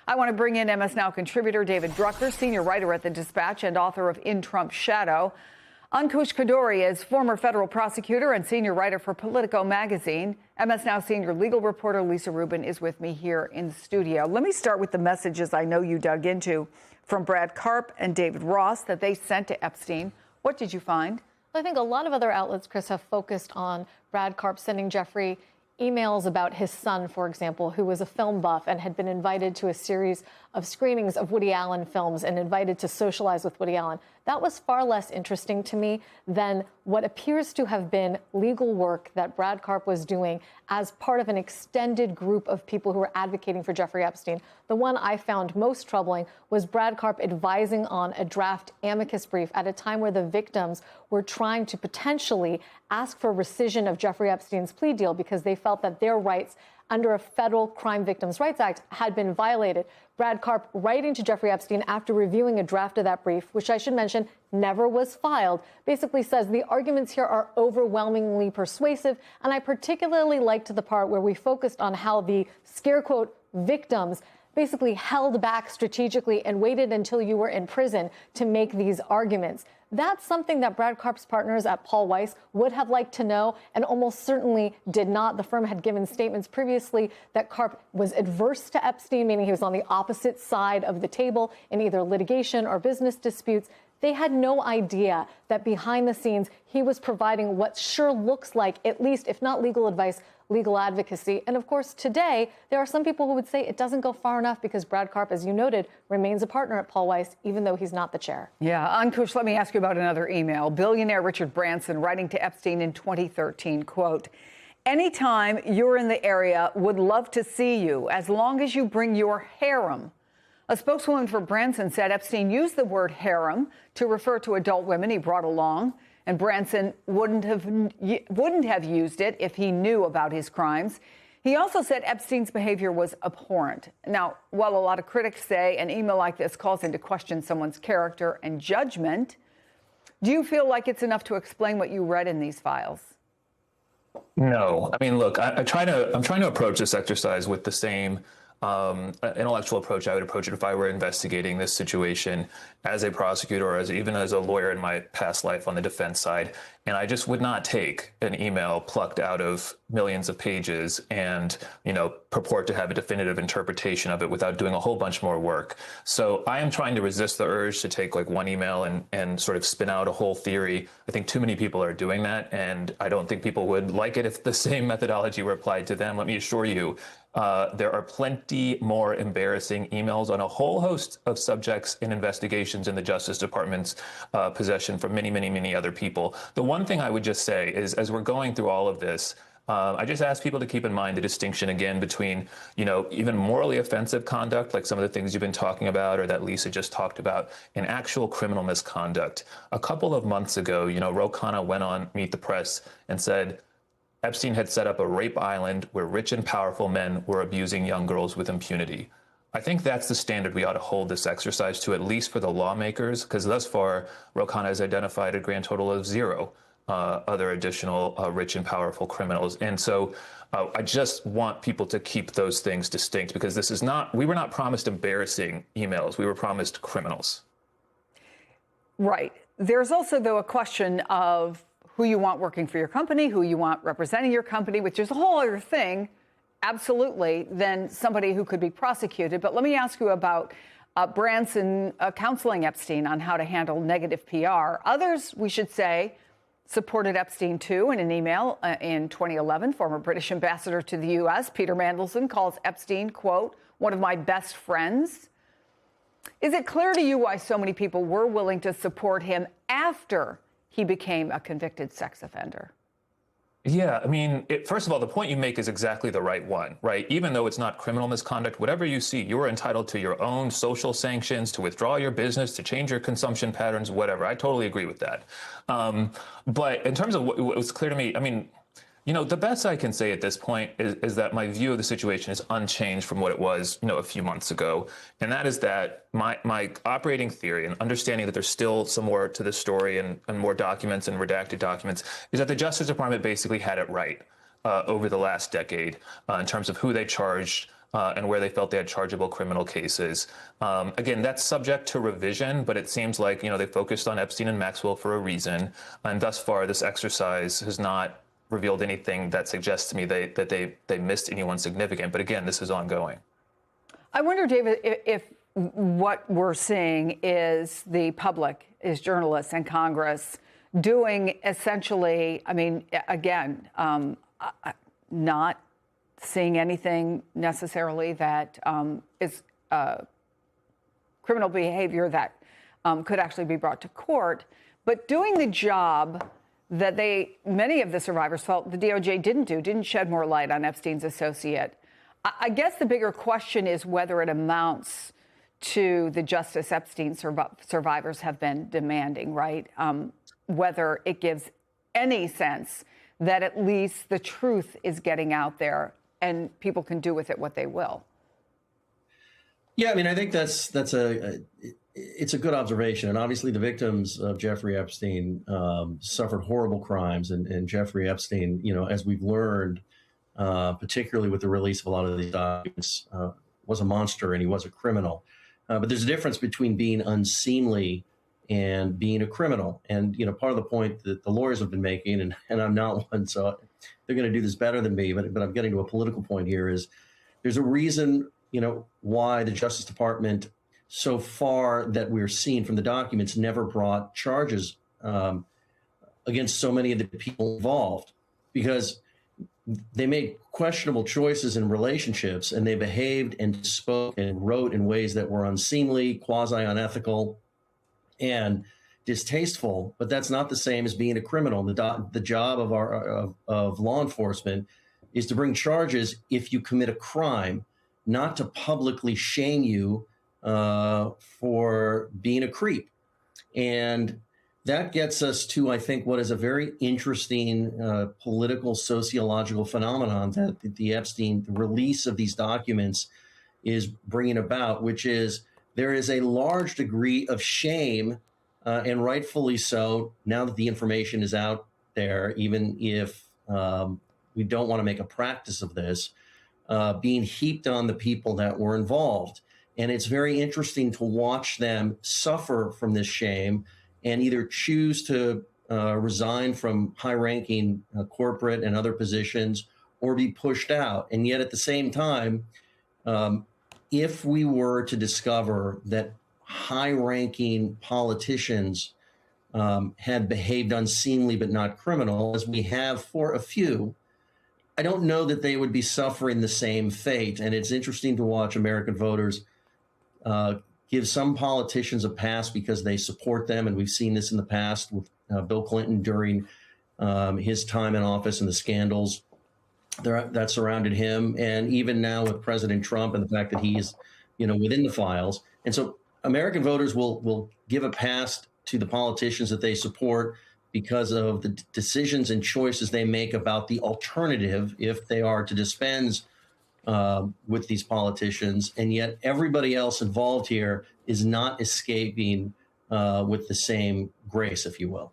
I want to bring in MS Now contributor David Drucker, senior writer at The Dispatch and author of In Trump's Shadow. Ankush Khardori is former federal prosecutor and senior writer for Politico magazine. MS Now senior legal reporter Lisa Rubin is with me here in the studio. Let me start with the messages I know you dug into from Brad Karp and David Ross that they sent to Epstein. What did you find? I think a lot of other outlets, Chris, have focused on Brad Karp sending Jeffrey emails about his son, for example, who was a film buff and had been invited to a series of screenings of Woody Allen films and invited to socialize with Woody Allen. That was far less interesting to me than what appears to have been legal work that Brad Karp was doing as part of an extended group of people who were advocating for Jeffrey Epstein. The one I found most troubling was Brad Karp advising on a draft amicus brief at a time where the victims were trying to potentially ask for rescission of Jeffrey Epstein's plea deal because they felt that their rights under a federal Crime Victims' Rights Act had been violated. Brad Karp, writing to Jeffrey Epstein after reviewing a draft of that brief, which I should mention never was filed, basically says the arguments here are overwhelmingly persuasive. And I particularly liked the part where we focused on how the scare quote victims basically held back strategically and waited until you were in prison to make these arguments. That's something that Brad Karp's partners at Paul Weiss would have liked to know and almost certainly did not. The firm had given statements previously that Karp was adverse to Epstein, meaning he was on the opposite side of the table in either litigation or business disputes. They had no idea that behind the scenes he was providing what sure looks like, at least if not legal advice, legal advocacy. And of course, today, there are some people who would say it doesn't go far enough because Brad Karp, as you noted, remains a partner at Paul Weiss, even though he's not the chair. Yeah, Ankush, let me ask you about another email. Billionaire Richard Branson writing to Epstein in 2013, quote, "Anytime you're in the area, would love to see you, as long as you bring your harem." A spokeswoman for Branson said Epstein used the word harem to refer to adult women he brought along, and Branson wouldn't have used it if he knew about his crimes. He also said Epstein's behavior was abhorrent. Now, while a lot of critics say an email like this calls into question someone's character and judgment, do you feel like it's enough to explain what you read in these files? No. I mean, look, I'm trying to approach this exercise with the same intellectual approach I would approach it if I were investigating this situation as a prosecutor or even as a lawyer in my past life on the defense side. And I just would not take an email plucked out of millions of pages and, purport to have a definitive interpretation of it without doing a whole bunch more work. So I am trying to resist the urge to take like one email and sort of spin out a whole theory. I think too many people are doing that, and I don't think people would like it if the same methodology were applied to them. Let me assure you, there are plenty more embarrassing emails on a whole host of subjects and investigations in the Justice Department's possession from many, many, many other people. The one thing I would just say is, as we're going through all of this, I just ask people to keep in mind the distinction again between, even morally offensive conduct, like some of the things you've been talking about or that Lisa just talked about, and actual criminal misconduct. A couple of months ago, Ro Khanna went on Meet the Press and said Epstein had set up a rape island where rich and powerful men were abusing young girls with impunity. I think that's the standard we ought to hold this exercise to, at least for the lawmakers, because thus far, Ro Khanna has identified a grand total of 0 other additional rich and powerful criminals. And so I just want people to keep those things distinct, because we were not promised embarrassing emails. We were promised criminals. Right. There's also, though, a question of who you want working for your company, who you want representing your company, which is a whole other thing, absolutely, than somebody who could be prosecuted. But let me ask you about Branson counseling Epstein on how to handle negative PR. Others, we should say, supported Epstein, too. In an email in 2011, former British ambassador to the U.S., Peter Mandelson, calls Epstein, quote, "one of my best friends." Is it clear to you why so many people were willing to support him after he became a convicted sex offender? Yeah, I mean, first of all, the point you make is exactly the right one, right? Even though it's not criminal misconduct, whatever you see, you're entitled to your own social sanctions, to withdraw your business, to change your consumption patterns, whatever. I totally agree with that. But in terms of what was clear to me, I mean, the best I can say at this point is that my view of the situation is unchanged from what it was, a few months ago. And that is that my operating theory and understanding that there's still some more to this story and more documents and redacted documents is that the Justice Department basically had it right over the last decade in terms of who they charged and where they felt they had chargeable criminal cases. Again, that's subject to revision, but it seems like, they focused on Epstein and Maxwell for a reason. And thus far, this exercise has not revealed anything that suggests to me that they missed anyone significant. But again, this is ongoing. I wonder, David, if what we're seeing is the public, is journalists and Congress doing essentially, again, not seeing anything necessarily that is criminal behavior that could actually be brought to court, but doing the job that many of the survivors felt the DOJ didn't shed more light on Epstein's associate. I guess the bigger question is whether it amounts to the justice Epstein survivors have been demanding, right? Whether it gives any sense that at least the truth is getting out there and people can do with it what they will. Yeah, I think it's a good observation. And obviously the victims of Jeffrey Epstein suffered horrible crimes. And Jeffrey Epstein, as we've learned, particularly with the release of a lot of these documents, was a monster and he was a criminal. But there's a difference between being unseemly and being a criminal. And, part of the point that the lawyers have been making, and I'm not one, so they're going to do this better than me, but I'm getting to a political point here, is there's a reason, why the Justice Department, so far that we're seeing from the documents, never brought charges against so many of the people involved, because they made questionable choices in relationships and they behaved and spoke and wrote in ways that were unseemly, quasi-unethical, and distasteful. But that's not the same as being a criminal. The job of law enforcement is to bring charges if you commit a crime, not to publicly shame you for being a creep. And that gets us to, I think, what is a very interesting political, sociological phenomenon that the release of these documents is bringing about, which is there is a large degree of shame, and rightfully so, now that the information is out there, even if we don't want to make a practice of this, being heaped on the people that were involved. And it's very interesting to watch them suffer from this shame and either choose to resign from high-ranking corporate and other positions or be pushed out. And yet at the same time, if we were to discover that high-ranking politicians had behaved unseemly but not criminal, as we have for a few, I don't know that they would be suffering the same fate. And it's interesting to watch American voters give some politicians a pass because they support them. And we've seen this in the past with Bill Clinton during his time in office and the scandals that surrounded him. And even now with President Trump and the fact that he is, within the files. And so American voters will give a pass to the politicians that they support because of the decisions and choices they make about the alternative if they are to dispense with these politicians. And yet everybody else involved here is not escaping with the same grace, if you will.